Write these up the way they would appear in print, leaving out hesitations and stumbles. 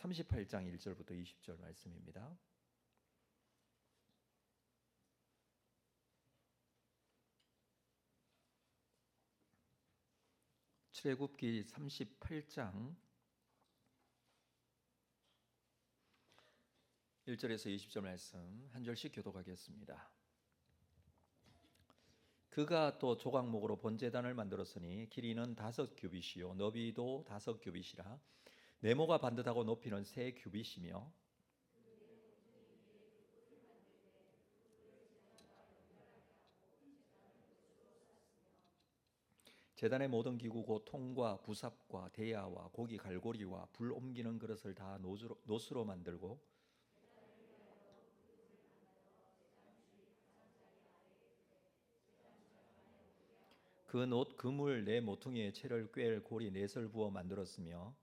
38장 1절부터 20절 말씀입니다. 출애굽기 38장 1절에서 20절 말씀 한 절씩 교독하겠습니다. 그가 또 조각목으로 번제단을 만들었으니 길이는 5규빗이요 너비도 5규빗이라 네모가 반듯하고 높이는 3규빗이며 제단의 모든 기구 곧 통과 부삽과 대야와 고기 갈고리와 불 옮기는 그릇을 다 노수로 만들고 그 놋 그물 네 모퉁이에 채를 꿰 고리 넷을 부어 만들었으며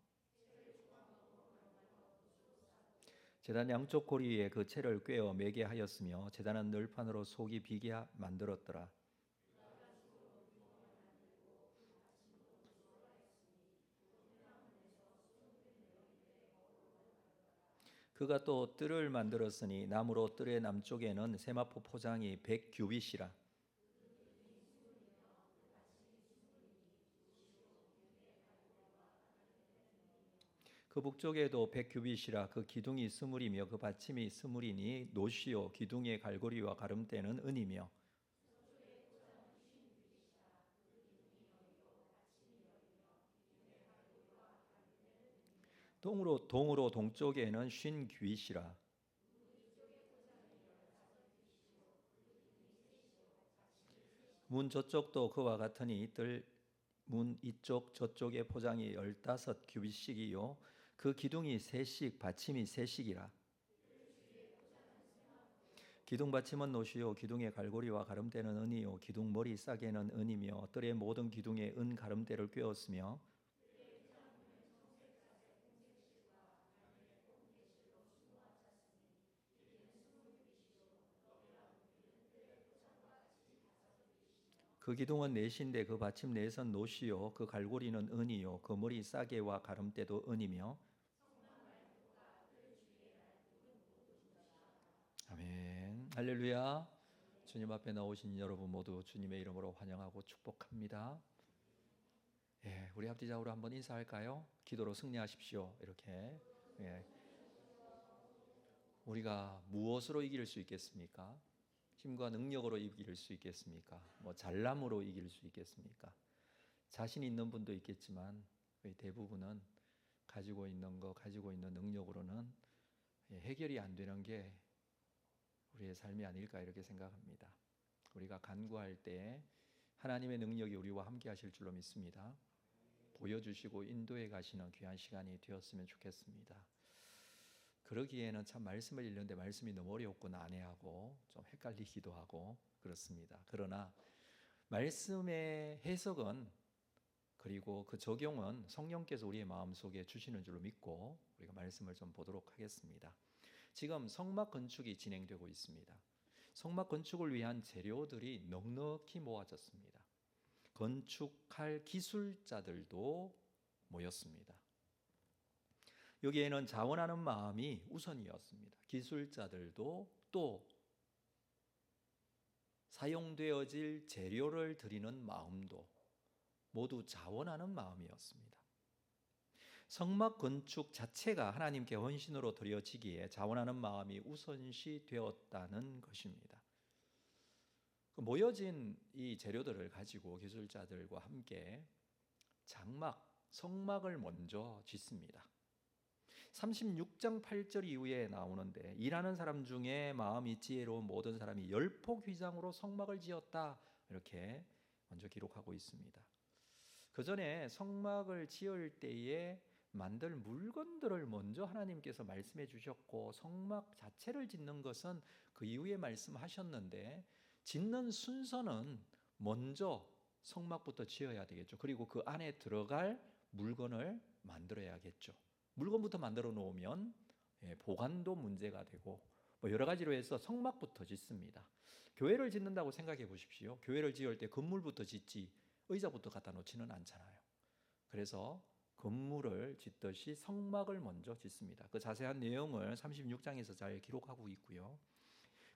제단 양쪽 고리에 그 채를 꿰어 매게 하였으며 제단은 늘판으로 속이 비게 만들었더라. 그가 또 뜰을 만들었으니 나무로 뜰의 남쪽에는 세마포 포장이 100규빗이라 그 북쪽에도 100규빗이라 그 기둥이 스물이며 그 받침이 스물이니 노시요 기둥의 갈고리와 가름대는 은이며 동으로 동쪽에는 50규빗이라 문 저쪽도 그와 같으니 문 이쪽 저쪽의 포장이 15규빗씩이요 그 기둥이 셋씩 받침이 셋씩이라 기둥 받침은 노시요 기둥의 갈고리와 가름대는 은이요 기둥 머리 싸개는 은이며 뜰의 모든 기둥에 은 가름대를 꿰었으며 그 기둥은 넷인데 그 받침 넷은 노시요 그 갈고리는 은이요 그 머리 싸개와 가름대도 은이며 아멘 할렐루야. 주님 앞에 나오신 여러분 모두 주님의 이름으로 환영하고 축복합니다. 예, 우리 합디자우로 한번 인사할까요? 기도로 승리하십시오. 이렇게 예. 우리가 무엇으로 이길 수 있겠습니까? 힘과 능력으로 이길 수 있겠습니까? 잘남으로 이길 수 있겠습니까? 자신 있는 분도 있겠지만 거의 대부분은 가지고 있는 능력으로는 해결이 안 되는 게 우리의 삶이 아닐까 이렇게 생각합니다. 우리가 간구할 때 하나님의 능력이 우리와 함께 하실 줄로 믿습니다. 보여주시고 인도해 가시는 귀한 시간이 되었으면 좋겠습니다. 그러기에는 참 말씀을 읽는데 말씀이 너무 어렵고 난해하고 좀 헷갈리기도 하고 그렇습니다. 그러나 말씀의 해석은 그리고 그 적용은 성령께서 우리의 마음속에 주시는 줄로 믿고 우리가 말씀을 좀 보도록 하겠습니다. 지금 성막 건축이 진행되고 있습니다. 성막 건축을 위한 재료들이 넉넉히 모아졌습니다. 건축할 기술자들도 모였습니다. 여기에는 자원하는 마음이 우선이었습니다. 기술자들도 또 사용되어질 재료를 드리는 마음도 모두 자원하는 마음이었습니다. 성막 건축 자체가 하나님께 헌신으로 드려지기에 자원하는 마음이 우선시 되었다는 것입니다. 모여진 이 재료들을 가지고 기술자들과 함께 성막을 먼저 짓습니다. 36장 8절 이후에 나오는데 일하는 사람 중에 마음이 지혜로운 모든 사람이 열폭휘장으로 성막을 지었다 이렇게 먼저 기록하고 있습니다. 그 전에 성막을 지을 때에 만들 물건들을 먼저 하나님께서 말씀해 주셨고 성막 자체를 짓는 것은 그 이후에 말씀하셨는데 짓는 순서는 먼저 성막부터 지어야 되겠죠. 그리고 그 안에 들어갈 물건을 만들어야겠죠. 물건부터 만들어 놓으면 보관도 문제가 되고 여러 가지로 해서 성막부터 짓습니다. 교회를 짓는다고 생각해 보십시오. 교회를 지을 때 건물부터 짓지 의자부터 갖다 놓지는 않잖아요. 그래서 건물을 짓듯이 성막을 먼저 짓습니다. 그 자세한 내용을 36장에서 잘 기록하고 있고요.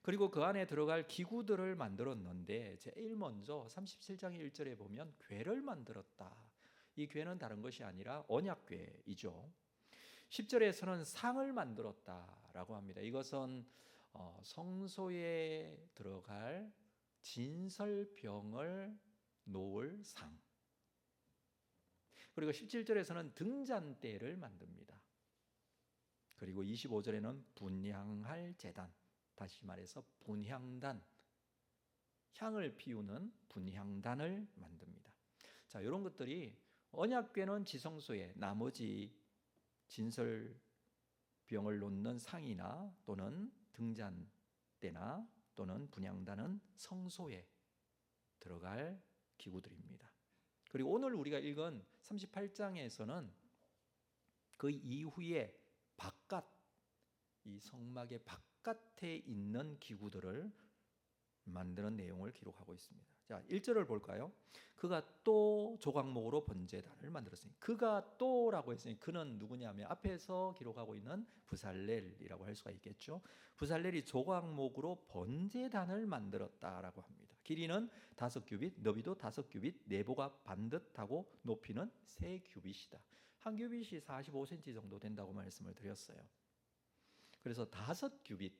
그리고 그 안에 들어갈 기구들을 만들었는데 제일 먼저 37장 1절에 보면 궤를 만들었다. 이 궤는 다른 것이 아니라 언약궤이죠. 10절에서는 상을 만들었다라고 합니다. 이것은 성소에 들어갈 진설병을 놓을 상. 그리고 17절에서는 등잔대를 만듭니다. 그리고 25절에는 분향할 제단, 다시 말해서 분향단, 향을 피우는 분향단을 만듭니다. 자, 이런 것들이 언약궤는 지성소에, 나머지 진설병을 놓는 상이나 또는 등잔대나 또는 분향단은 성소에 들어갈 기구들입니다. 그리고 오늘 우리가 읽은 38장에서는 그 이후에 바깥, 이 성막의 바깥에 있는 기구들을 만드는 내용을 기록하고 있습니다. 자, 1절을 볼까요? 그가 또 조각목으로 번제단을 만들었으니, 그가 또라고 했으니 그는 누구냐면 앞에서 기록하고 있는 부살렐이라고 할 수가 있겠죠. 부살렐이 조각목으로 번제단을 만들었다라고 합니다. 길이는 5규빗, 너비도 5규빗, 내보가 반듯하고 높이는 3규빗이다. 한 규빗이 45cm 정도 된다고 말씀을 드렸어요. 그래서 5규빗,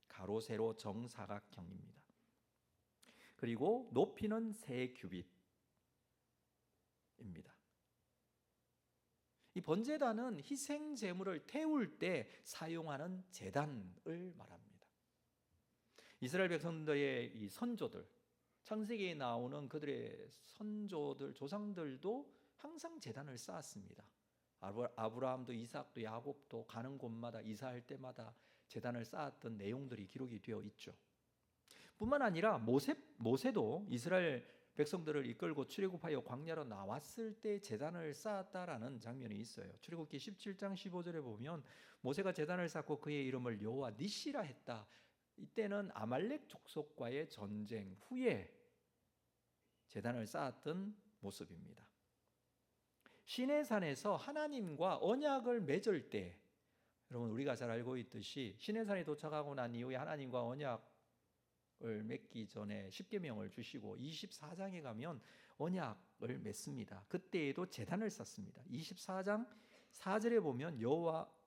가로, 세로, 정사각형입니다. 그리고 높이는 3규빗입니다. 이 번제단은 희생 제물을 태울 때 사용하는 제단을 말합니다. 이스라엘 백성들의 이 선조들, 창세기에 나오는 그들의 선조들, 조상들도 항상 제단을 쌓았습니다. 아브라함도 이삭도 야곱도 가는 곳마다 이사할 때마다 제단을 쌓았던 내용들이 기록이 되어 있죠. 뿐만 아니라 모세도 이스라엘 백성들을 이끌고 출애굽하여 광야로 나왔을 때 제단을 쌓았다라는 장면이 있어요. 출애굽기 17장 15절에 보면 모세가 제단을 쌓고 그의 이름을 여호와 니시라 했다. 이때는 아말렉 족속과의 전쟁 후에 제단을 쌓았던 모습입니다. 시내산에서 하나님과 언약을 맺을 때, 여러분 우리가 잘 알고 있듯이 시내산에 도착하고 난 이후에 하나님과 언약을 맺기 전에 십계명을 주시고 24장에 가면 언약을 맺습니다. 그때에도 제단을 쌓습니다. 24장 4절에 보면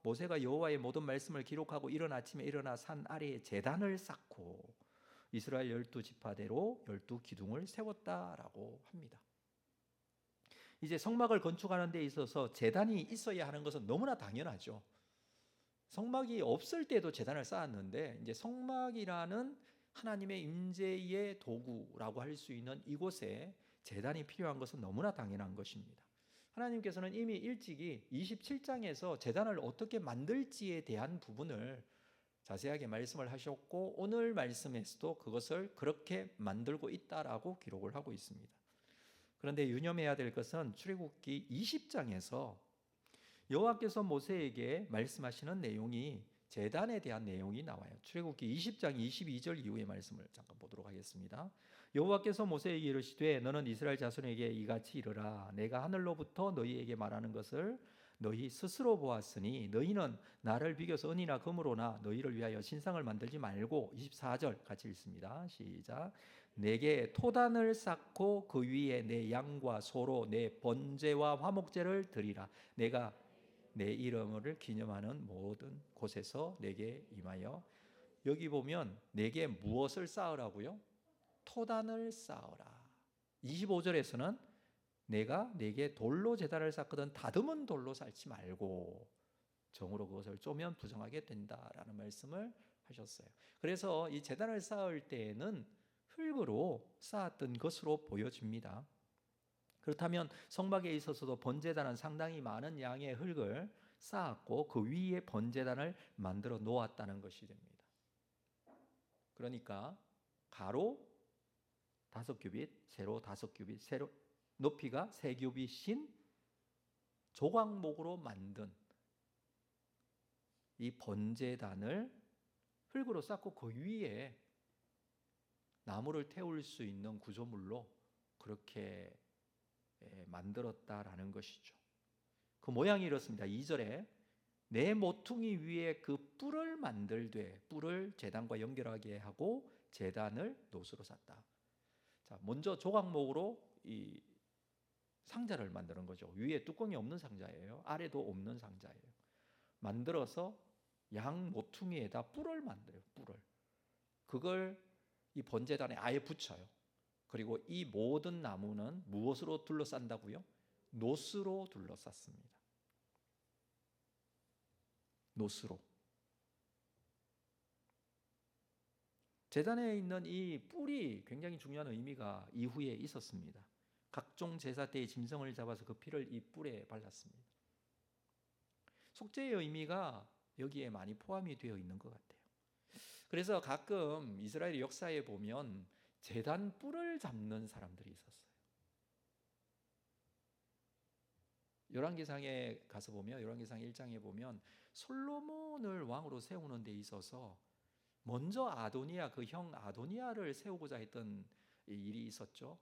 모세가 여호와의 모든 말씀을 기록하고 이른 아침에 일어나 산 아래에 제단을 쌓고 이스라엘 12지파대로 12기둥을 세웠다라고 합니다. 이제 성막을 건축하는 데 있어서 제단이 있어야 하는 것은 너무나 당연하죠. 성막이 없을 때도 제단을 쌓았는데 이제 성막이라는 하나님의 임재의 도구라고 할 수 있는 이곳에 제단이 필요한 것은 너무나 당연한 것입니다. 하나님께서는 이미 일찍이 27장에서 제단을 어떻게 만들지에 대한 부분을 자세하게 말씀을 하셨고 오늘 말씀에서도 그것을 그렇게 만들고 있다라고 기록을 하고 있습니다. 그런데 유념해야 될 것은 출애굽기 20장에서 여호와께서 모세에게 말씀하시는 내용이 제단에 대한 내용이 나와요. 출애굽기 20장 22절 이후의 말씀을 잠깐 보도록 하겠습니다. 여호와께서 모세에게 이르시되 너는 이스라엘 자손에게 이같이 이르라. 내가 하늘로부터 너희에게 말하는 것을 너희 스스로 보았으니 너희는 나를 비교서 은이나 금으로나 너희를 위하여 신상을 만들지 말고 24절 같이 읽습니다. 시작. 내게 토단을 쌓고 그 위에 내 양과 소로 내 번제와 화목제를 드리라. 내가 내 이름을 기념하는 모든 곳에서 내게 임하여. 여기 보면 내게 무엇을 쌓으라고요? 토단을 쌓으라. 25절에서는 내가 내게 돌로 제단을 쌓거든 다듬은 돌로 쌓지 말고 정으로 그것을 쪼면 부정하게 된다라는 말씀을 하셨어요. 그래서 이 제단을 쌓을 때에는 흙으로 쌓았던 것으로 보여집니다. 그렇다면 성막에 있어서도 번제단은 상당히 많은 양의 흙을 쌓았고 그 위에 번제단을 만들어 놓았다는 것이 됩니다. 그러니까 가로 5규빗, 세로 5규빗, 세로 높이가 3규빗인 조각목으로 만든 이 번제단을 흙으로 쌓고 그 위에 나무를 태울 수 있는 구조물로 그렇게 만들었다라는 것이죠. 그 모양이 이렇습니다. 2절에 내 모퉁이 위에 그 뿔을 만들되 뿔을 제단과 연결하게 하고 제단을 노수로 쌌다. 자, 먼저 조각목으로 이 상자를 만드는 거죠. 위에 뚜껑이 없는 상자예요. 아래도 없는 상자예요. 만들어서 양 모퉁이에다 뿔을 만들어요. 뿔을. 그걸 이 번제단에 아예 붙여요. 그리고 이 모든 나무는 무엇으로 둘러싼다고요? 노스로 둘러쌌습니다. 노스로. 제단에 있는 이 뿔이 굉장히 중요한 의미가 이후에 있었습니다. 각종 제사 때의 짐승을 잡아서 그 피를 이 뿔에 발랐습니다. 속죄의 의미가 여기에 많이 포함이 되어 있는 것 같아요. 그래서 가끔 이스라엘 역사에 보면 제단 뿔을 잡는 사람들이 있었어요. 열왕기상에 가서 보면 열왕기상 1장에 보면 솔로몬을 왕으로 세우는 데 있어서 먼저 아도니아 그 형 아도니아를 세우고자 했던 일이 있었죠.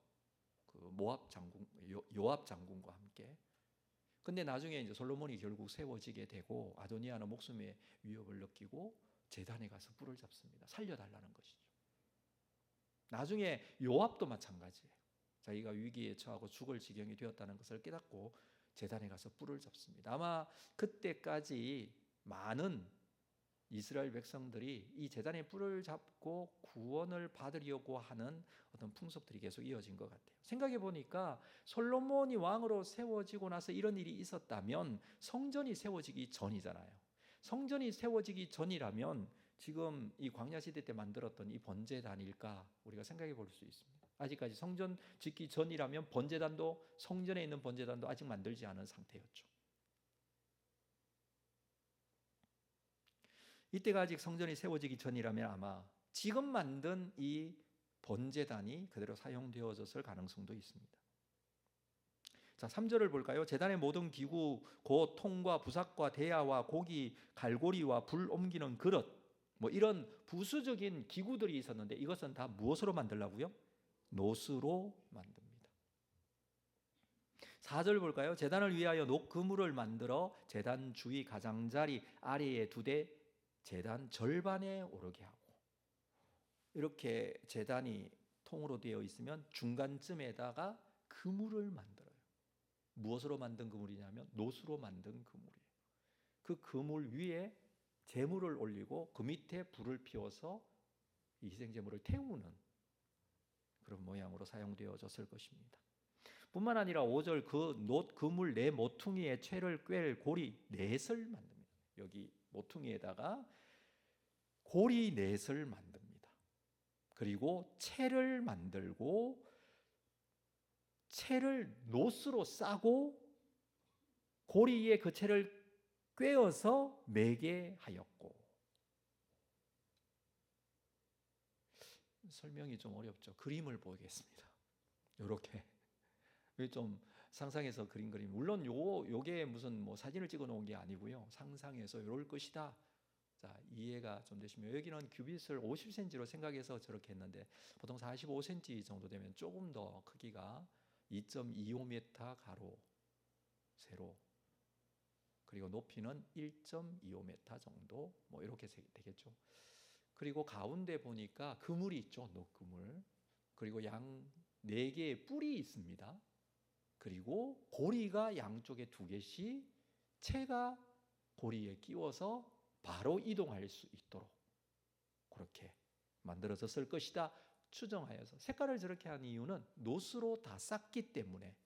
그 모압 장군 요압 장군과 함께. 근데 나중에 이제 솔로몬이 결국 세워지게 되고 아도니아는 목숨의 위협을 느끼고 제단에 가서 뿔을 잡습니다. 살려달라는 것이죠. 나중에 요압도 마찬가지예요. 자기가 위기에 처하고 죽을 지경이 되었다는 것을 깨닫고 제단에 가서 뿔을 잡습니다. 아마 그때까지 많은 이스라엘 백성들이 이 제단의 뿔을 잡고 구원을 받으려고 하는 어떤 풍습들이 계속 이어진 것 같아요. 생각해 보니까 솔로몬이 왕으로 세워지고 나서 이런 일이 있었다면 성전이 세워지기 전이잖아요. 성전이 세워지기 전이라면 지금 이 광야 시대 때 만들었던 이 번제단일까 우리가 생각해 볼 수 있습니다. 아직까지 성전 짓기 전이라면 번제단도 성전에 있는 번제단도 아직 만들지 않은 상태였죠. 이때가 아직 성전이 세워지기 전이라면 아마 지금 만든 이 번제단이 그대로 사용되어졌을 가능성도 있습니다. 자, 3절을 볼까요? 제단의 모든 기구 곧 통과 부삭과 대야와 고기 갈고리와 불 옮기는 그릇 뭐 이런 부수적인 기구들이 있었는데 이것은 다 무엇으로 만들라고요? 노스로 만듭니다. 4절 볼까요? 제단을 위하여 녹그물을 만들어 제단 주위 가장자리 아래에 두되 제단 절반에 오르게 하고 이렇게 제단이 통으로 되어 있으면 중간쯤에다가 그물을 만들어요. 무엇으로 만든 그물이냐면 노수로 만든 그물이에요. 그 그물 위에 제물을 올리고 그 밑에 불을 피워서 이 희생제물을 태우는 그런 모양으로 사용되어졌을 것입니다. 뿐만 아니라 5절 그 그물 네 모퉁이에 채를 꿰 고리 넷을 만듭니다. 여기 모퉁이에다가 고리 넷을 만듭니다. 그리고 채를 만들고 채를 노스로 싸고 고리에 그 채를 꿰어서 매게 하였고. 설명이 좀 어렵죠. 그림을 보겠습니다. 이렇게 좀 상상해서 그린 그림. 물론 요게 무슨 뭐 사진을 찍어 놓은 게 아니고요. 상상해서 이럴 것이다. 자, 이해가 좀 되시면 여기는 큐빗을 50cm로 생각해서 저렇게 했는데 보통 45cm 정도 되면 조금 더 크기가 2.25m 가로 세로 그리고 높이는 1.25m 정도 뭐 이렇게 되겠죠. 그리고 가운데 보니까 그물이 있죠. 녹그물. 그리고 양 4개의 뿔이 있습니다. 그리고 고리가 양쪽에 2개씩 채가 고리에 끼워서 바로 이동할 수 있도록 그렇게 만들어졌을 것이다 추정하여서 색깔을 저렇게 한 이유는 노스로 다 쌌기 때문에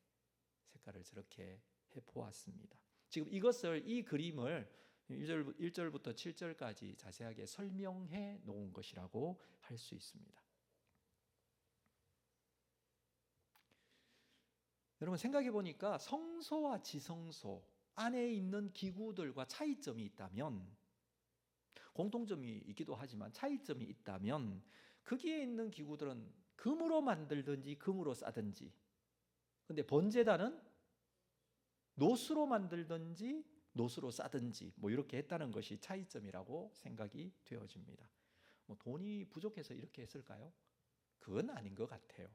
색깔을 저렇게 해보았습니다. 지금 이 그림을 1절부터 7절까지 자세하게 설명해 놓은 것이라고 할 수 있습니다. 여러분 생각해 보니까 성소와 지성소 안에 있는 기구들과 차이점이 있다면 공통점이 있기도 하지만 차이점이 있다면 거기에 있는 기구들은 금으로 만들든지 금으로 싸든지 근데 번제단은 노수로 만들든지 노수로 싸든지 뭐 이렇게 했다는 것이 차이점이라고 생각이 되어집니다. 뭐 돈이 부족해서 이렇게 했을까요? 그건 아닌 것 같아요.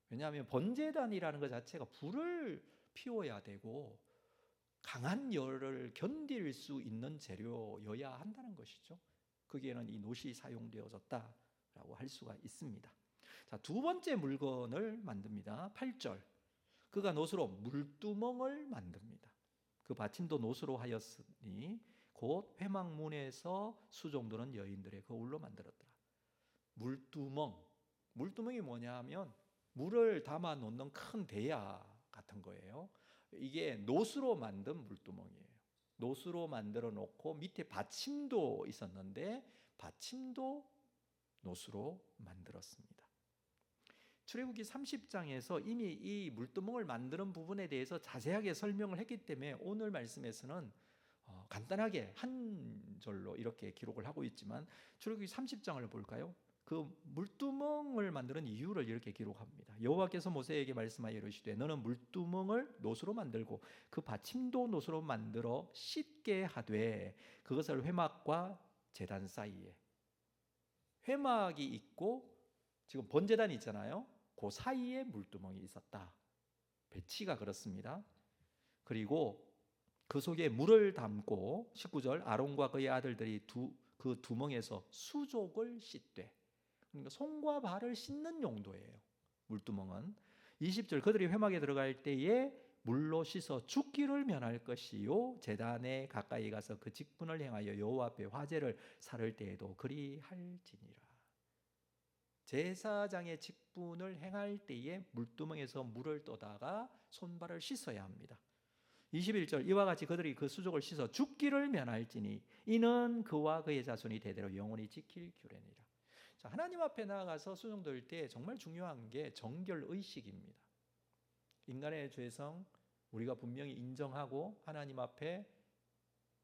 왜냐하면 번제단이라는 것 자체가 불을 피워야 되고 강한 열을 견딜 수 있는 재료여야 한다는 것이죠. 거기에는 이 놋이 사용되어졌다라고 할 수가 있습니다. 자, 두 번째 물건을 만듭니다. 8절. 그가 놋으로 물두멍을 만듭니다. 그 받침도 놋으로 하였으니 곧 회막문에서 수종드는 여인들의 거울로 만들었더라. 물두멍이 뭐냐 하면 물을 담아 놓는 큰 대야 같은 거예요. 이게 놋으로 만든 물두멍이에요. 놋으로 만들어 놓고 밑에 받침도 있었는데 받침도 놋으로 만들었습니다. 출애굽기 30장에서 이미 이 물두멍을 만드는 부분에 대해서 자세하게 설명을 했기 때문에 오늘 말씀에서는 간단하게 한 절로 이렇게 기록을 하고 있지만 출애굽기 30장을 볼까요? 그 물두멍을 만드는 이유를 이렇게 기록합니다. 여호와께서 모세에게 말씀하여 이르시되 너는 물두멍을 놋으로 만들고 그 받침도 놋으로 만들어 씻게 하되 그것을 회막과 제단 사이에, 회막이 있고 지금 번제단이 있잖아요. 그 사이에 물두멍이 있었다. 배치가 그렇습니다. 그리고 그 속에 물을 담고 19절 아론과 그의 아들들이 그 두멍에서 수족을 씻되, 그러니까 손과 발을 씻는 용도예요. 물두멍은 20절 그들이 회막에 들어갈 때에 물로 씻어 죽기를 면할 것이요 제단에 가까이 가서 그 직분을 행하여 여호와 앞에 화제를 살을 때에도 그리할지니라. 제사장의 직분을 행할 때에 물두멍에서 물을 떠다가 손발을 씻어야 합니다. 21절 이와 같이 그들이 그 수족을 씻어 죽기를 면할지니 이는 그와 그의 자손이 대대로 영원히 지킬 규례니라. 자, 하나님 앞에 나아가서 수종들 때 정말 중요한 게 정결의식입니다. 인간의 죄성 우리가 분명히 인정하고 하나님 앞에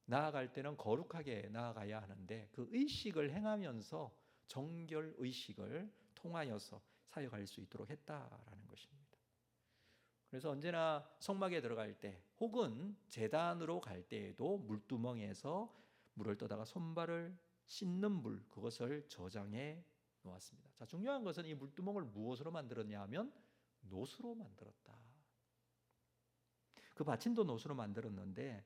나아갈 때는 거룩하게 나아가야 하는데 그 의식을 행하면서 정결의식을 통하여서 사역할 수 있도록 했다라는 것입니다. 그래서 언제나 성막에 들어갈 때 혹은 제단으로 갈 때에도 물두멍에서 물을 떠다가 손발을 씻는 물, 그것을 저장해 놓았습니다. 자, 중요한 것은 이 물두멍을 무엇으로 만들었냐 하면 놋으로 만들었다. 그 받침도 놋으로 만들었는데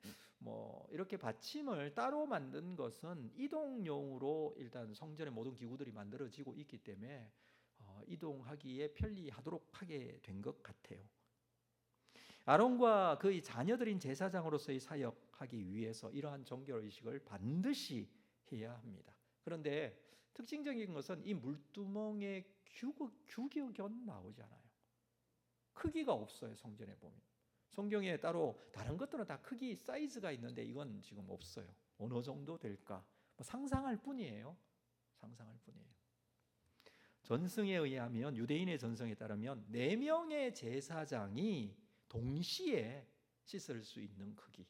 이렇게 받침을 따로 만든 것은 이동용으로 일단 성전의 모든 기구들이 만들어지고 있기 때문에 이동하기에 편리하도록 하게 된 것 같아요. 아론과 그의 자녀들인 제사장으로서의 사역하기 위해서 이러한 정결의식을 반드시 해야 합니다. 그런데 특징적인 것은 이 물두멍의 규격은 나오지 않아요. 크기가 없어요. 성전에 보면 성경에 따로 다른 것들은 다 크기 사이즈가 있는데 이건 지금 없어요. 어느 정도 될까? 상상할 뿐이에요. 상상할 뿐이에요. 전승에 의하면 유대인의 전승에 따르면 4명의 제사장이 동시에 씻을 수 있는 크기,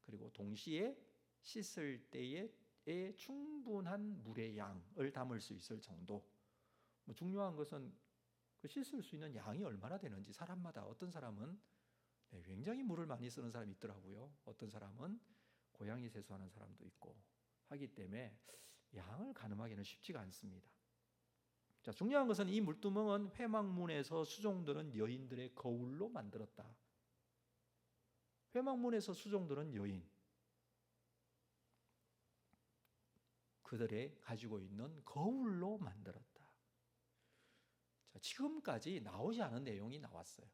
그리고 동시에 씻을 때에 충분한 물의 양을 담을 수 있을 정도. 중요한 것은 그 씻을 수 있는 양이 얼마나 되는지 사람마다 어떤 사람은 굉장히 물을 많이 쓰는 사람이 있더라고요. 어떤 사람은 고양이 세수하는 사람도 있고 하기 때문에 양을 가늠하기는 쉽지가 않습니다. 자, 중요한 것은 이 물두멍은 회막문에서 수종드는 여인들의 거울로 만들었다. 회막문에서 수종드는 여인, 그들의 가지고 있는 거울로 만들었다. 자, 지금까지 나오지 않은 내용이 나왔어요.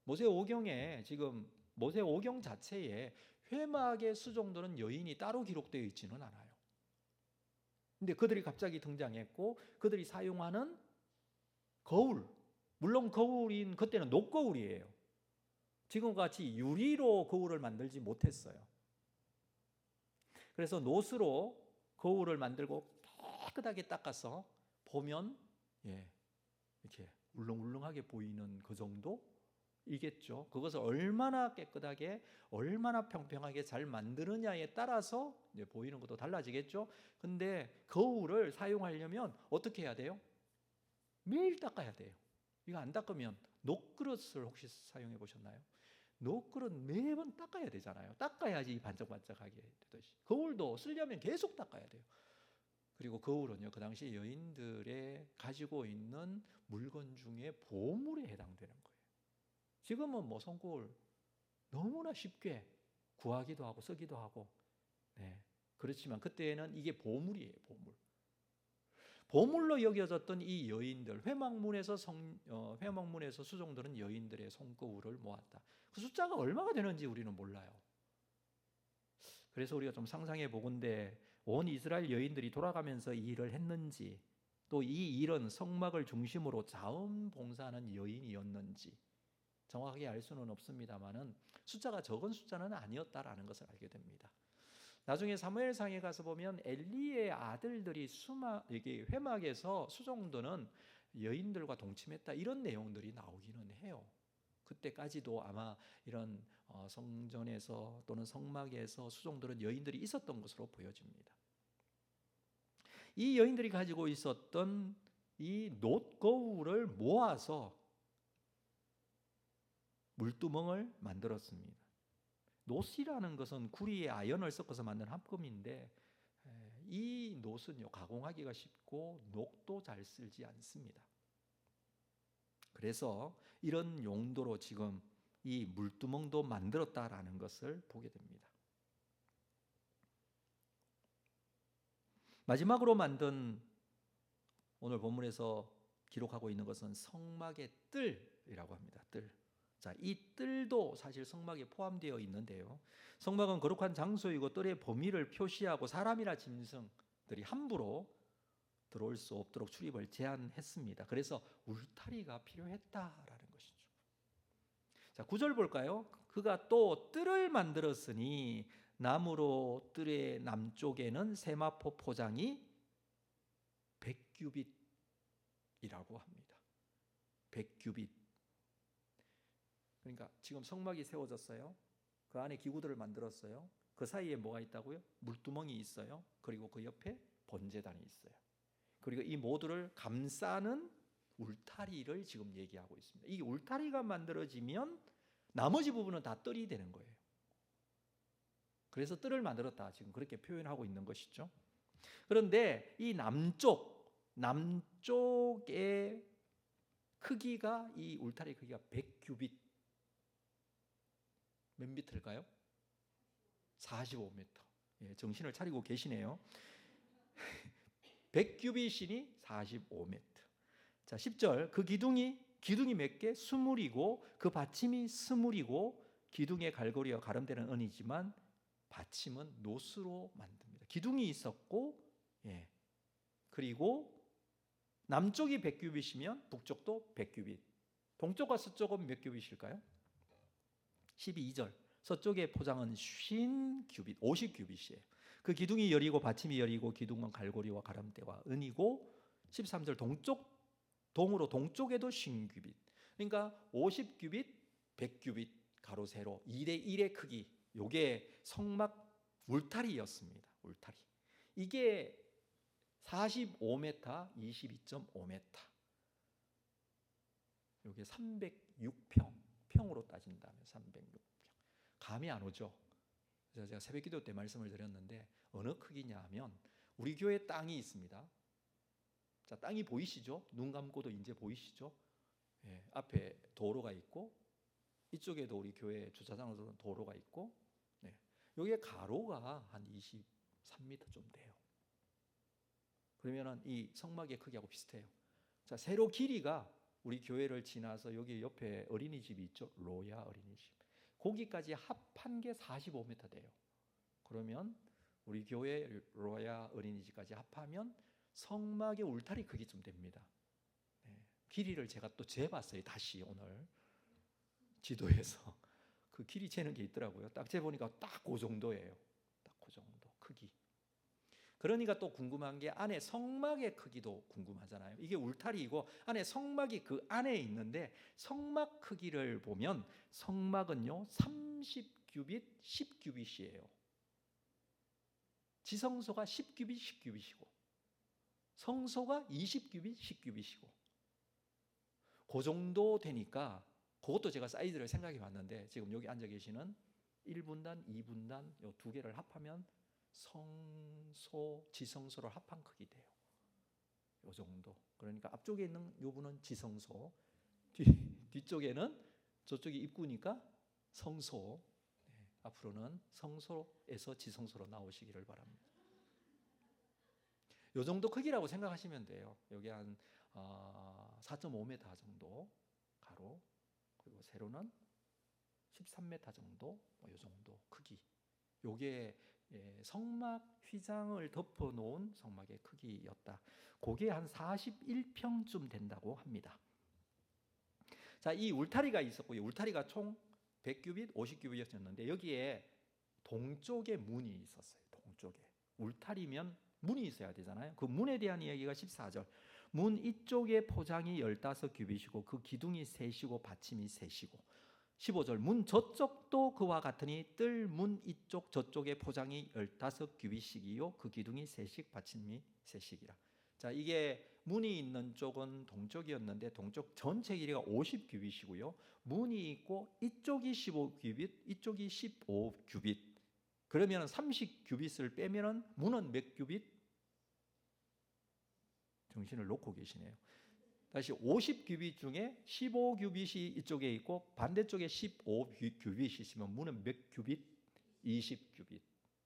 모세오경에 지금 모세오경 자체에 회막에 수종드는 여인이 따로 기록되어 있지는 않아요. 근데 그들이 갑자기 등장했고 그들이 사용하는 거울, 물론 거울인 그때는 녹거울이에요. 지금같이 유리로 거울을 만들지 못했어요. 그래서 놋으로 거울을 만들고 깨끗하게 닦아서 보면 이렇게 울렁울렁하게 보이는 그 정도이겠죠. 그것을 얼마나 깨끗하게 얼마나 평평하게 잘 만드느냐에 따라서 이제 보이는 것도 달라지겠죠. 근데 거울을 사용하려면 어떻게 해야 돼요? 매일 닦아야 돼요. 이거 안 닦으면 녹그릇을 혹시 사용해 보셨나요? 녹그릇 매번 닦아야 되잖아요. 닦아야지 반짝반짝하게 되듯이 거울도 쓰려면 계속 닦아야 돼요. 그리고 거울은요, 그 당시 여인들의 가지고 있는 물건 중에 보물에 해당되는 거예요. 지금은 뭐 손거울 너무나 쉽게 구하기도 하고 쓰기도 하고, 네. 그렇지만 그때는 이게 보물이에요, 보물. 보물로 여겨졌던 이 여인들, 회막문에서 수종들은 여인들의 손거울을 모았다. 그 숫자가 얼마가 되는지 우리는 몰라요. 그래서 우리가 좀 상상해 보건대 온 이스라엘 여인들이 돌아가면서 이 일을 했는지, 또 이 일은 성막을 중심으로 자원봉사하는 여인이었는지 정확하게 알 수는 없습니다만은 숫자가 적은 숫자는 아니었다라는 것을 알게 됩니다. 나중에 사무엘상에 가서 보면 엘리의 아들들이 이게 회막에서 수종드는 여인들과 동침했다, 이런 내용들이 나오기는 해요. 그때까지도 아마 이런 성전에서 또는 성막에서 수종드는 여인들이 있었던 것으로 보여집니다. 이 여인들이 가지고 있었던 이 놋거울을 모아서 물두멍을 만들었습니다. 놋이라는 것은 구리에 아연을 섞어서 만든 합금인데, 이 놋은요, 가공하기가 쉽고 녹도 잘 쓸지 않습니다. 그래서 이런 용도로 지금 이 물두멍도 만들었다라는 것을 보게 됩니다. 마지막으로 만든, 오늘 본문에서 기록하고 있는 것은 성막의 뜰이라고 합니다. 뜰. 자, 이 뜰도 사실 성막에 포함되어 있는데요. 성막은 거룩한 장소이고 뜰의 범위를 표시하고 사람이나 짐승들이 함부로 들어올 수 없도록 출입을 제한했습니다. 그래서 울타리가 필요했다라는 것이죠. 자, 9절 볼까요? 그가 또 뜰을 만들었으니 나무로 뜰의 남쪽에는 세마포 포장이 100규빗이라고 합니다. 100규빗. 그러니까 지금 성막이 세워졌어요. 그 안에 기구들을 만들었어요. 그 사이에 뭐가 있다고요? 물두멍이 있어요. 그리고 그 옆에 번제단이 있어요. 그리고 이 모두를 감싸는 울타리를 지금 얘기하고 있습니다. 이 울타리가 만들어지면 나머지 부분은 다 뜰이 되는 거예요. 그래서 뜰을 만들었다, 지금 그렇게 표현하고 있는 것이죠. 그런데 이 남쪽의 크기가, 이 울타리 크기가 100규빗, 몇 미터일까요? 45m. 예, 정신을 차리고 계시네요. 100규빗이니 45m. 자, 10절. 그 기둥이 몇 개? 20이고 그 받침이 20이고 기둥의 갈고리와 가름대는 은이지만 받침은 놋으로 만듭니다. 기둥이 있었고, 예. 그리고 남쪽이 100규빗이면 북쪽도 100규빗. 동쪽과 서쪽은 몇 규빗일까요? 12절. 서쪽의 포장은 50규빗, 50규빗이에요. 그 기둥이 열리고 받침이 열리고 기둥은 갈고리와 가름대와 은이고, 13절. 동으로 동쪽에도 50규빗. 그러니까 50규빗, 100규빗 가로 세로 2대1의 크기. 요게 성막 울타리였습니다. 울타리. 이게 45m, 22.5m. 요게 306평. 평으로 따진다면 306평. 감이 안 오죠. 그래서 제가 새벽기도 때 말씀을 드렸는데, 어느 크기냐 하면 우리 교회 땅이 있습니다. 자, 땅이 보이시죠? 눈 감고도 이제 보이시죠? 예, 앞에 도로가 있고 이쪽에도 우리 교회 주차장으로는 도로가 있고, 네. 여기에 가로가 한 23m 좀 돼요. 그러면은 이 성막의 크기하고 비슷해요. 자, 세로 길이가 우리 교회를 지나서 여기 옆에 어린이집이 있죠. 로야 어린이집. 거기까지 합한 게 45m 돼요. 그러면 우리 교회 로야 어린이집까지 합하면 성막의 울타리 크기쯤 됩니다. 네. 길이를 제가 또 재봤어요. 다시 오늘 지도에서 그 길이 재는 게 있더라고요. 딱 재보니까 딱 그 정도예요. 딱 그 정도 크기. 그러니까 또 궁금한 게 안에 성막의 크기도 궁금하잖아요. 이게 울타리이고 안에 성막이 그 안에 있는데, 성막 크기를 보면 성막은요 30규빗, 10규빗이에요. 지성소가 10규빗, 10규빗이고 성소가 20규빗, 10규빗이고, 그 정도 되니까 그것도 제가 사이즈를 생각해 봤는데, 지금 여기 앉아 계시는 1분단, 2분단 요 두 개를 합하면 성소, 지성소를 합한 크기 돼요. 요 정도. 그러니까 앞쪽에 있는 요분은 지성소, 뒤쪽에는 저쪽이 입구니까 성소. 네, 앞으로는 성소에서 지성소로 나오시기를 바랍니다. 요 정도 크기라고 생각하시면 돼요. 여기 한 4.5m 정도 가로, 그리고 세로는 13m 정도, 요 정도 크기. 요게 성막 휘장을 덮어 놓은 성막의 크기였다. 그게 한 41평쯤 된다고 합니다. 자, 이 울타리가 있었고요. 울타리가 총 100규빗, 50규빗이었는데 여기에 동쪽에 문이 있었어요. 동쪽에. 울타리면 문이 있어야 되잖아요. 그 문에 대한 이야기가 14절. 문 이쪽에 포장이 15규빗이고 그 기둥이 셋이고 받침이 셋이고. 15절. 문 저쪽도 그와 같으니 뜰 문 이쪽 저쪽에 포장이 15규빗이요 그 기둥이 셋씩 받침이 셋이라. 자, 이게 문이 있는 쪽은 동쪽이었는데 동쪽 전체 길이가 50규빗이고요. 문이 있고 이쪽이 15규빗, 이쪽이 15규빗. 그러면 30규빗을 빼면은 문은 몇 규빗? 정신을 놓고 계시네요. 다시 50규빗 중에 15규빗이 이쪽에 있고 반대쪽에 15규빗이 있으면 문은 몇 규빗? 20규빗.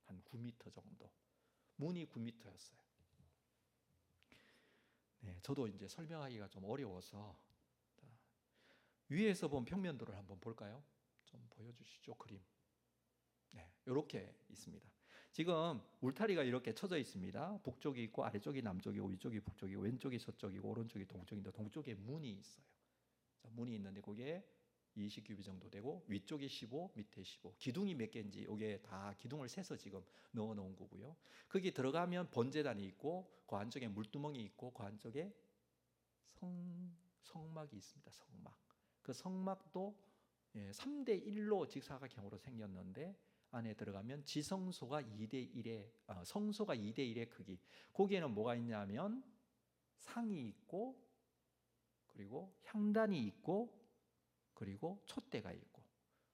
한 9m 정도. 문이 9m였어요. 네, 저도 이제 설명하기가 좀 어려워서 위에서 본 평면도를 한번 볼까요? 좀 보여주시죠, 그림. 네, 이렇게 있습니다. 지금 울타리가 이렇게 쳐져 있습니다. 북쪽이 있고 아래쪽이 남쪽이고 위쪽이 북쪽이고 왼쪽이 서쪽이고 오른쪽이 동쪽인데 동쪽에 문이 있어요. 자, 문이 있는데 그게 20규빗 정도 되고 위쪽이 15, 밑에 15. 기둥이 몇 개인지 이게 다 기둥을 세서 지금 넣어 놓은 거고요. 거기 들어가면 번제단이 있고 그 안쪽에 물두멍이 있고 그 안쪽에 성막이 있습니다. 성막. 그 성막도 3대 1로 직사각형으로 생겼는데 안에 들어가면 지성소가 2대 1의 성소가 2대 1의 크기. 거기에는 뭐가 있냐면 상이 있고 그리고 향단이 있고 그리고 촛대가 있고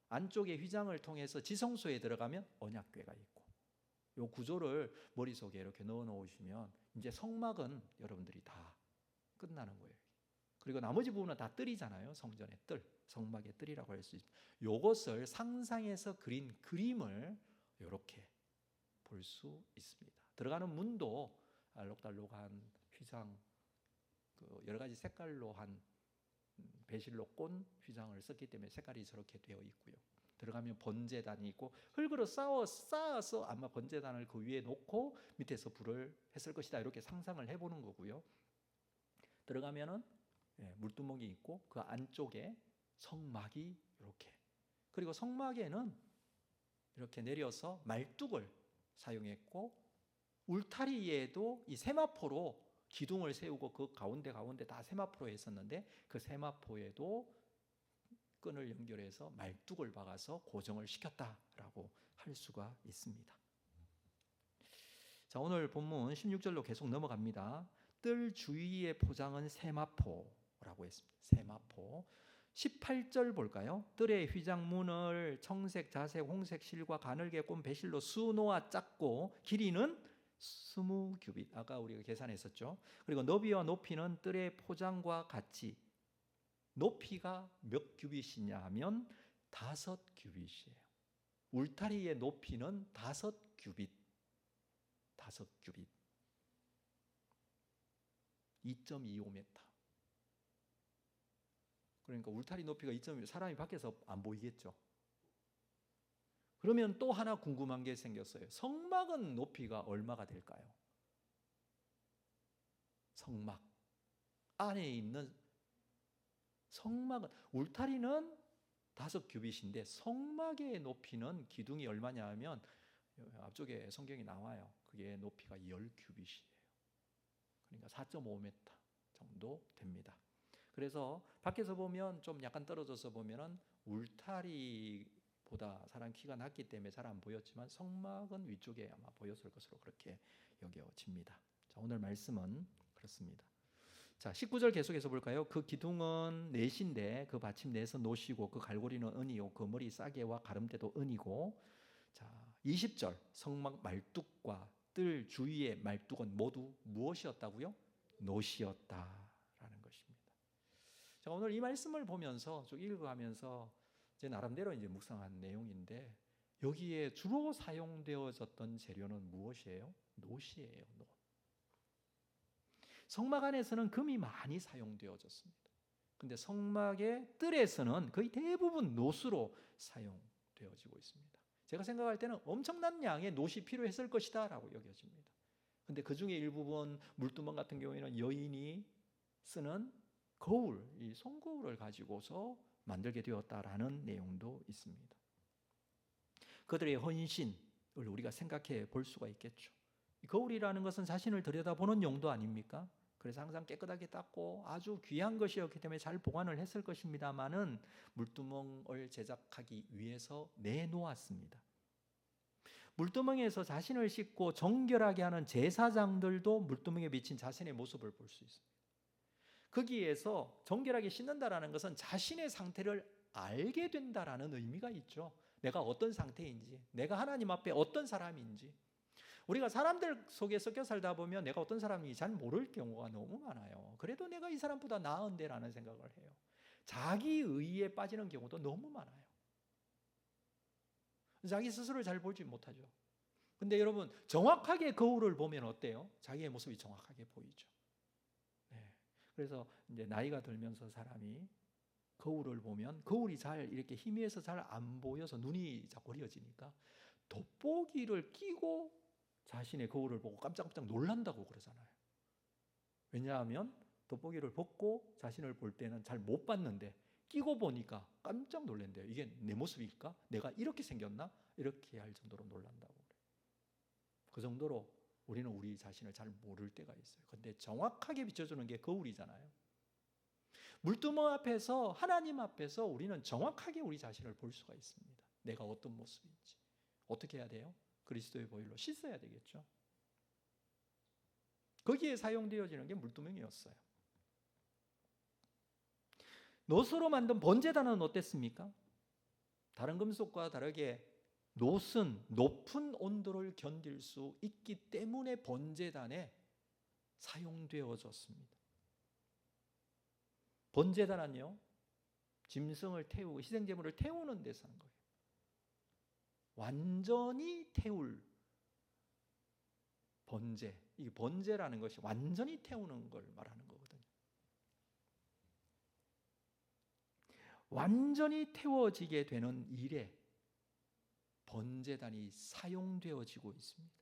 안쪽에 휘장을 통해서 지성소에 들어가면 언약궤가 있고 이 구조를 머릿속에 이렇게 넣어 놓으시면 이제 성막은 여러분들이 다 끝나는 거예요. 그리고 나머지 부분은 다 뜰이잖아요. 성전의 뜰, 성막의 뜰이라고 할 수 있습니다. 이것을 상상해서 그린 그림을 이렇게 볼 수 있습니다. 들어가는 문도 알록달록한 휘장, 여러 가지 색깔로 한 배실로 꼰 휘장을 썼기 때문에 색깔이 저렇게 되어 있고요. 들어가면 번제단이 있고 흙으로 쌓아서 아마 번제단을 그 위에 놓고 밑에서 불을 했을 것이다. 이렇게 상상을 해보는 거고요. 들어가면은 물두멍이 있고 그 안쪽에 성막이 이렇게, 그리고 성막에는 이렇게 내려서 말뚝을 사용했고 울타리에도 이 세마포로 기둥을 세우고 그 가운데 다 세마포로 했었는데 그 세마포에도 끈을 연결해서 말뚝을 박아서 고정을 시켰다라고 할 수가 있습니다. 자, 오늘 본문 16절로 계속 넘어갑니다. 뜰 주위의 포장은 세마포라고 했습니다. 세마포. 18절 볼까요? 뜰의 휘장문을 청색, 자색, 홍색 실과 가늘게 꼰 배실로 수놓아 짰고 길이는 20규빗. 아까 우리가 계산했었죠. 그리고 너비와 높이는 뜰의 포장과 같이 높이가 몇 규빗이냐 하면 5규빗이에요. 울타리의 높이는 5규빗. 5규빗. 2.25m. 그러니까 울타리 높이가 2.25m, 사람이 밖에서 안 보이겠죠. 그러면 또 하나 궁금한 게 생겼어요. 성막은 높이가 얼마가 될까요? 성막 안에 있는 성막은, 울타리는 5규빗인데 성막의 높이는 기둥이 얼마냐 하면 앞쪽에 성경이 나와요. 그게 높이가 10규빗이에요. 그러니까 4.5m 정도 됩니다. 그래서 밖에서 보면 좀 약간 떨어져서 보면은 울타리보다 사람 키가 낮기 때문에 잘 안 보였지만 성막은 위쪽에 아마 보였을 것으로 그렇게 여겨집니다. 자, 오늘 말씀은 그렇습니다. 자, 19절 계속해서 볼까요? 그 기둥은 넷인데 그 받침 넷은 노시고 그 갈고리는 은이요 그 머리 싸개와 가름대도 은이고. 자, 20절 성막 말뚝과 뜰 주위의 말뚝은 모두 무엇이었다고요? 노시였다라는 것입니다. 자, 오늘 이 말씀을 보면서 쭉 읽어가면서 제 나름대로 이제 묵상한 내용인데 여기에 주로 사용되어졌던 재료는 무엇이에요? 노시예요. 노. 성막 안에서는 금이 많이 사용되어졌습니다. 근데 성막의 뜰에서는 거의 대부분 노수로 사용되어지고 있습니다. 제가 생각할 때는 엄청난 양의 노시 필요했을 것이다 라고 여겨집니다. 근데 그 중에 일부분 물두멍 같은 경우에는 여인이 쓰는 거울, 이 손거울을 가지고서 만들게 되었다라는 내용도 있습니다. 그들의 헌신을 우리가 생각해 볼 수가 있겠죠. 거울이라는 것은 자신을 들여다보는 용도 아닙니까? 그래서 항상 깨끗하게 닦고 아주 귀한 것이었기 때문에 잘 보관을 했을 것입니다만은 물두멍을 제작하기 위해서 내놓았습니다. 물두멍에서 자신을 씻고 정결하게 하는 제사장들도 물두멍에 비친 자신의 모습을 볼 수 있습니다. 거기에서 정결하게 씻는다라는 것은 자신의 상태를 알게 된다라는 의미가 있죠. 내가 어떤 상태인지, 내가 하나님 앞에 어떤 사람인지. 우리가 사람들 속에 섞여 살다 보면 내가 어떤 사람인지 잘 모를 경우가 너무 많아요. 그래도 내가 이 사람보다 나은데 라는 생각을 해요. 자기 의에 빠지는 경우도 너무 많아요. 자기 스스로를 잘 보지 못하죠. 근데 여러분 정확하게 거울을 보면 어때요? 자기의 모습이 정확하게 보이죠. 네. 그래서 이제 나이가 들면서 사람이 거울을 보면 거울이 잘 이렇게 희미해서 잘 안 보여서 눈이 자꾸 어려지니까 돋보기를 끼고 자신의 거울을 보고 깜짝깜짝 놀란다고 그러잖아요. 왜냐하면 돋보기를 벗고 자신을 볼 때는 잘 못 봤는데 끼고 보니까 깜짝 놀란대요. 이게 내 모습일까? 내가 이렇게 생겼나? 이렇게 할 정도로 놀란다고 그래요. 그 정도로 우리는 우리 자신을 잘 모를 때가 있어요. 그런데 정확하게 비춰주는 게 거울이잖아요. 물두멍 앞에서 하나님 앞에서 우리는 정확하게 우리 자신을 볼 수가 있습니다. 내가 어떤 모습인지. 어떻게 해야 돼요? 그리스도의 보혈로 씻어야 되겠죠. 거기에 사용되어지는 게 물두멍이었어요. 노수로 만든 번제단은 어땠습니까? 다른 금속과 다르게 노은 높은 온도를 견딜 수 있기 때문에 번제단에 사용되어졌습니다. 번제단은요, 짐승을 태우고 희생제물을 태우는 데서 한 거예요. 완전히 태울 번제, 이 번제라는 것이 완전히 태우는 걸 말하는 거거든요. 완전히 태워지게 되는 일에 번제단이 사용되어지고 있습니다.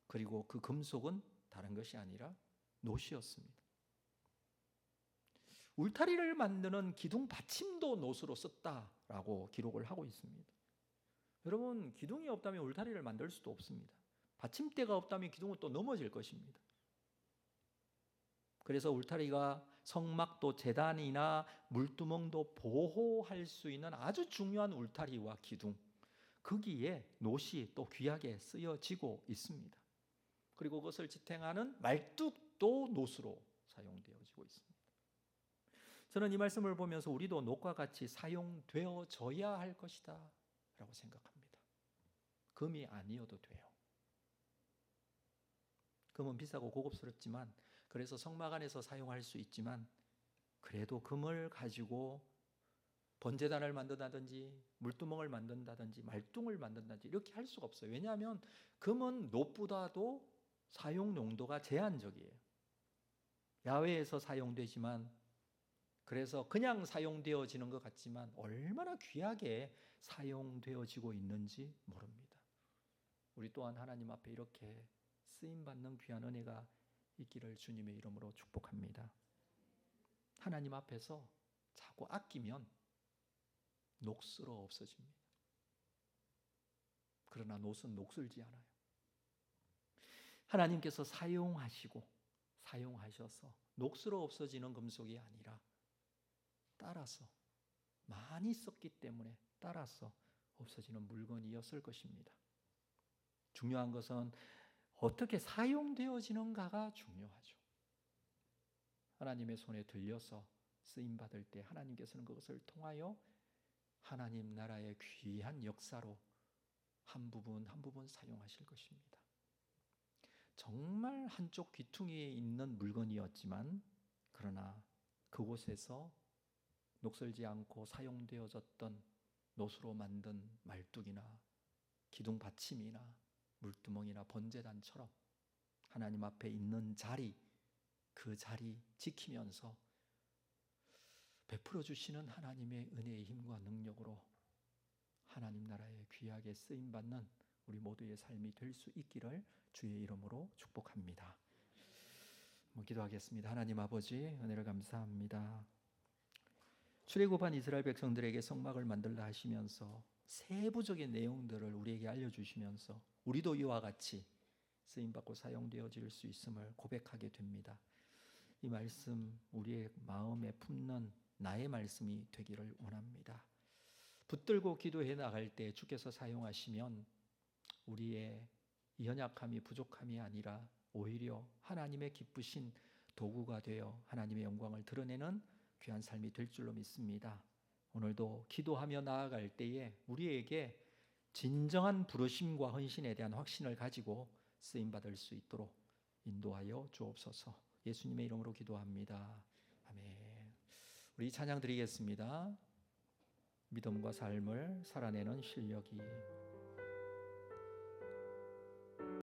그리고 그 금속은 다른 것이 아니라 노시였습니다. 울타리를 만드는 기둥 받침도 노수로 썼다라고 기록을 하고 있습니다. 여러분, 기둥이 없다면 울타리를 만들 수도 없습니다. 받침대가 없다면 기둥은 또 넘어질 것입니다. 그래서 울타리가 성막도 제단이나 물두멍도 보호할 수 있는 아주 중요한 울타리와 기둥, 거기에 노시 또 귀하게 쓰여지고 있습니다. 그리고 그것을 지탱하는 말뚝도 노수로 사용되어지고 있습니다. 저는 이 말씀을 보면서 우리도 녹과 같이 사용되어져야 할 것이다 라고 생각합니다. 금이 아니어도 돼요. 금은 비싸고 고급스럽지만, 그래서 성막 안에서 사용할 수 있지만, 그래도 금을 가지고 번제단을 만든다든지 물두멍을 만든다든지 말뚝을 만든다든지 이렇게 할 수가 없어요. 왜냐하면 금은 노보다도 사용 용도가 제한적이에요. 야외에서 사용되지만, 그래서 그냥 사용되어지는 것 같지만 얼마나 귀하게 사용되어지고 있는지 모릅니다. 우리 또한 하나님 앞에 이렇게 쓰임받는 귀한 은혜가 있기를 주님의 이름으로 축복합니다. 하나님 앞에서 자꾸 아끼면 녹슬어 없어집니다. 그러나 노은 녹슬지 않아요. 하나님께서 사용하셔서 녹슬어 없어지는 금속이 아니라 따라서 많이 썼기 때문에 따라서 없어지는 물건이었을 것입니다. 중요한 것은 어떻게 사용되어지는가가 중요하죠. 하나님의 손에 들려서 쓰임받을 때 하나님께서는 그것을 통하여 하나님 나라의 귀한 역사로 한 부분 한 부분 사용하실 것입니다. 정말 한쪽 귀퉁이에 있는 물건이었지만 그러나 그곳에서 녹슬지 않고 사용되어졌던 노수로 만든 말뚝이나 기둥 받침이나 물두멍이나 번제단처럼 하나님 앞에 있는 자리, 그 자리 지키면서 베풀어 주시는 하나님의 은혜의 힘과 능력으로 하나님 나라에 귀하게 쓰임받는 우리 모두의 삶이 될 수 있기를 주의 이름으로 축복합니다. 기도하겠습니다. 하나님 아버지, 은혜를 감사합니다. 출애굽한 이스라엘 백성들에게 성막을 만들라 하시면서 세부적인 내용들을 우리에게 알려주시면서 우리도 이와 같이 쓰임받고 사용되어질 수 있음을 고백하게 됩니다. 이 말씀 우리의 마음에 품는 나의 말씀이 되기를 원합니다. 붙들고 기도해 나갈 때 주께서 사용하시면 우리의 연약함이 부족함이 아니라 오히려 하나님의 기쁘신 도구가 되어 하나님의 영광을 드러내는 귀한 삶이 될 줄로 믿습니다. 오늘도 기도하며 나아갈 때에 우리에게 진정한 부르심과 헌신에 대한 확신을 가지고 쓰임받을 수 있도록 인도하여 주옵소서. 예수님의 이름으로 기도합니다. 아멘. 우리 찬양 드리겠습니다. 믿음과 삶을 살아내는 실력이